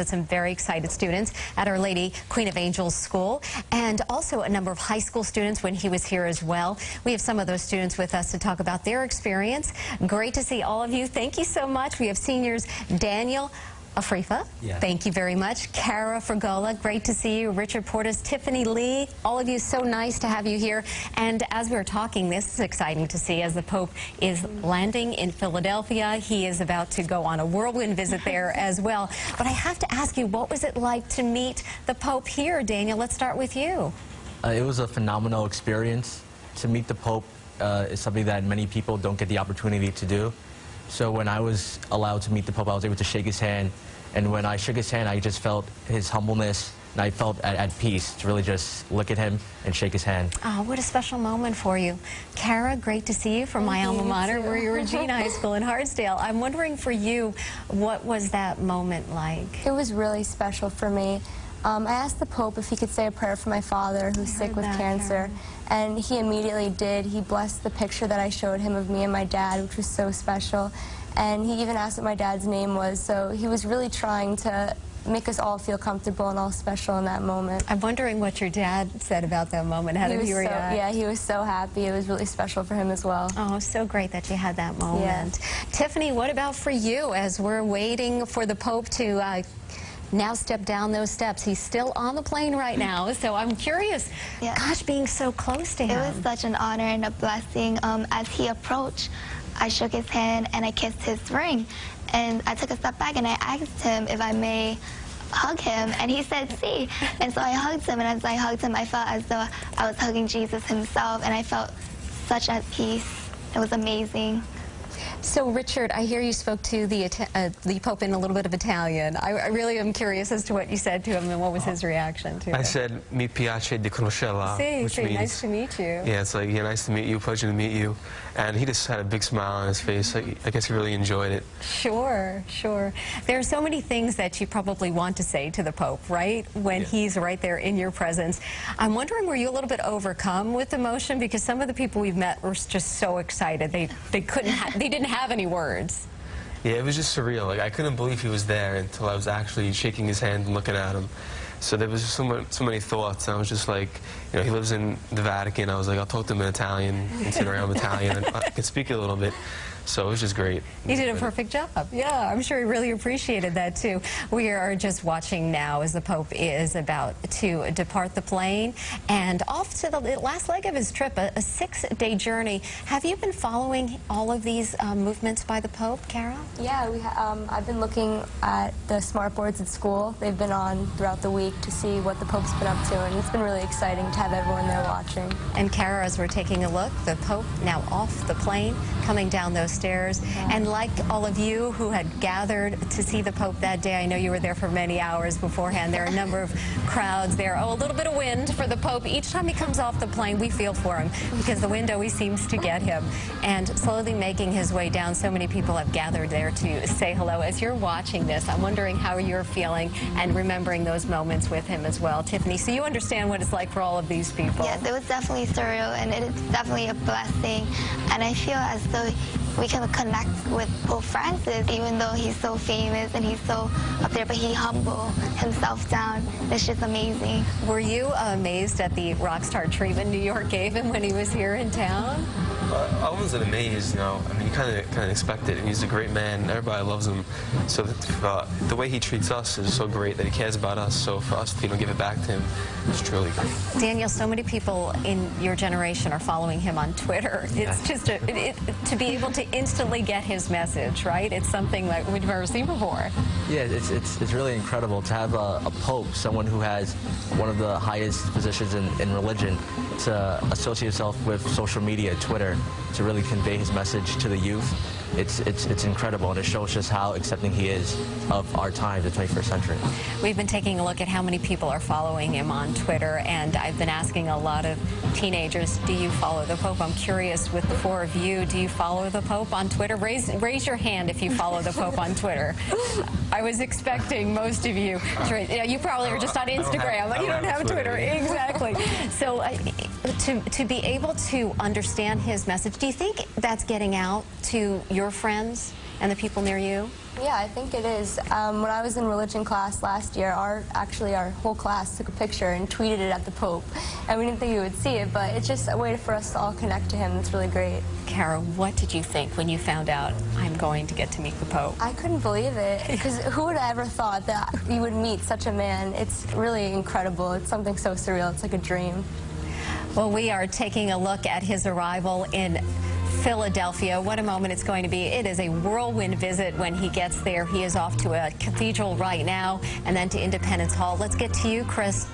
Some very excited students at Our Lady Queen of Angels School, and also a number of high school students when he was here as well. We have some of those students with us to talk about their experience. Great to see all of you. Thank you so much. We have seniors Daniel Afrifa, thank you very much. Cara Fragola, great to see you. Richard Portis, Tiffany Lee, all of you, so nice to have you here. And as we were talking, this is exciting to see as the Pope is landing in Philadelphia. He is about to go on a whirlwind visit there as well. But I have to ask you, what was it like to meet the Pope here? Daniel, let's start with you. It was a phenomenal experience. To meet the Pope is something that many people don't get the opportunity to do. So when I was allowed to meet the Pope, I was able to shake his hand. And when I shook his hand, I just felt his humbleness, and I felt at peace to really just look at him and shake his hand. Oh, what a special moment for you. Cara, great to see you from my alma mater, Maria Regina High School in Hartsdale. I'm wondering for you, what was that moment like? It was really special for me. I asked the Pope if he could say a prayer for my father, who's sick with cancer, and he immediately did. He blessed the picture that I showed him of me and my dad, which was so special, and he even asked what my dad's name was, so he was really trying to make us all feel comfortable and all special in that moment. I'm wondering what your dad said about that moment. How did he react? Yeah, he was so happy. It was really special for him as well. Oh, so great that you had that moment. Yeah. Tiffany, what about for you as we're waiting for the Pope to now step down those steps? He's still on the plane right now, so I'm curious, gosh, being so close to him. It was such an honor and a blessing. As he approached, I shook his hand and I kissed his ring. And I took a step back and I asked him if I may hug him, and he said, "See." And so I hugged him, and as I hugged him, I felt as though I was hugging Jesus himself, and I felt such at peace. It was amazing. So, Richard, I hear you spoke to the Pope in a little bit of Italian. I really am curious as to what you said to him and what was his reaction to it. I said, "Mi piace di conoscerla," which means, nice to meet you. Yeah, it's like, yeah, nice to meet you, pleasure to meet you. And he just had a big smile on his face. I guess he really enjoyed it. Sure, sure. There are so many things that you probably want to say to the Pope, right? When he's right there in your presence. I'm wondering, were you a little bit overcome with emotion? Because some of the people we've met were just so excited. They didn't have any words. Yeah, it was just surreal. Like, I couldn't believe he was there until I was actually shaking his hand and looking at him. So there was just so many thoughts. I was just like, you know, he lives in the Vatican. I was like, I'll talk to him in Italian and sit around with Italian, and I can speak it a little bit. So it was just great. You did a perfect job. Yeah, I'm sure he really appreciated that too. We are just watching now as the Pope is about to depart the plane and off to the last leg of his trip, a 6-day journey. Have you been following all of these movements by the Pope, Cara? Yeah, I've been looking at the smart boards at school. They've been on throughout the week to see what the Pope's been up to, and it's been really exciting to have everyone there watching. And Cara, as we're taking a look, the Pope now off the plane, coming down those stairs. And like all of you who had gathered to see the Pope that day, I know you were there for many hours beforehand. There are a number of crowds there. Oh, a little bit of wind for the Pope. Each time he comes off the plane, we feel for him because the wind always seems to get him. And slowly making his way down, so many people have gathered there to say hello. As you're watching this, I'm wondering how you're feeling and remembering those moments with him as well. Tiffany, so you understand what it's like for all of these people. Yes, it was definitely surreal, and it is definitely a blessing. And I feel as though we can connect with Pope Francis, even though he's so famous and he's so up there, but he humbled himself down. It's just amazing. Were you amazed at the rock star treatment New York gave him when he was here in town? I wasn't amazed, you know. I mean, you kind of expect it. He's a great man. Everybody loves him. So the way he treats us is so great, that he cares about us. So for us to give it back to him is truly great. Daniel, so many people in your generation are following him on Twitter. It's just to be able to instantly get his message, right? It's something like we've never seen before. Yeah, it's really incredible to have a Pope, someone who has one of the highest positions in religion, to associate himself with social media, Twitter, to really convey his message to the youth. It's incredible, and it shows just how accepting he is of our time, the 21st century. We've been taking a look at how many people are following him on Twitter, and I've been asking a lot of teenagers, do you follow the Pope? I'm curious with the 4 of you, do you follow the Pope on Twitter? Raise your hand if you follow the Pope on Twitter. I was expecting most of you to raise. Yeah, you probably are just on Instagram. You don't have Twitter. Exactly. So to be able to understand his message, do you think that's getting out to your friends? and the people near you? Yeah, I think it is. When I was in religion class last year, our whole class took a picture and tweeted it at the Pope. And we didn't think he would see it, but it's just a way for us to all connect to him. That's really great. Kara, what did you think when you found out I'm going to get to meet the Pope? I couldn't believe it, because who would have ever thought that you would meet such a man? It's really incredible. It's something so surreal. It's like a dream. Well, we are taking a look at his arrival in Philadelphia. What a moment it's going to be. It is a whirlwind visit when he gets there. He is off to a cathedral right now and then to Independence Hall. Let's get to you, Chris.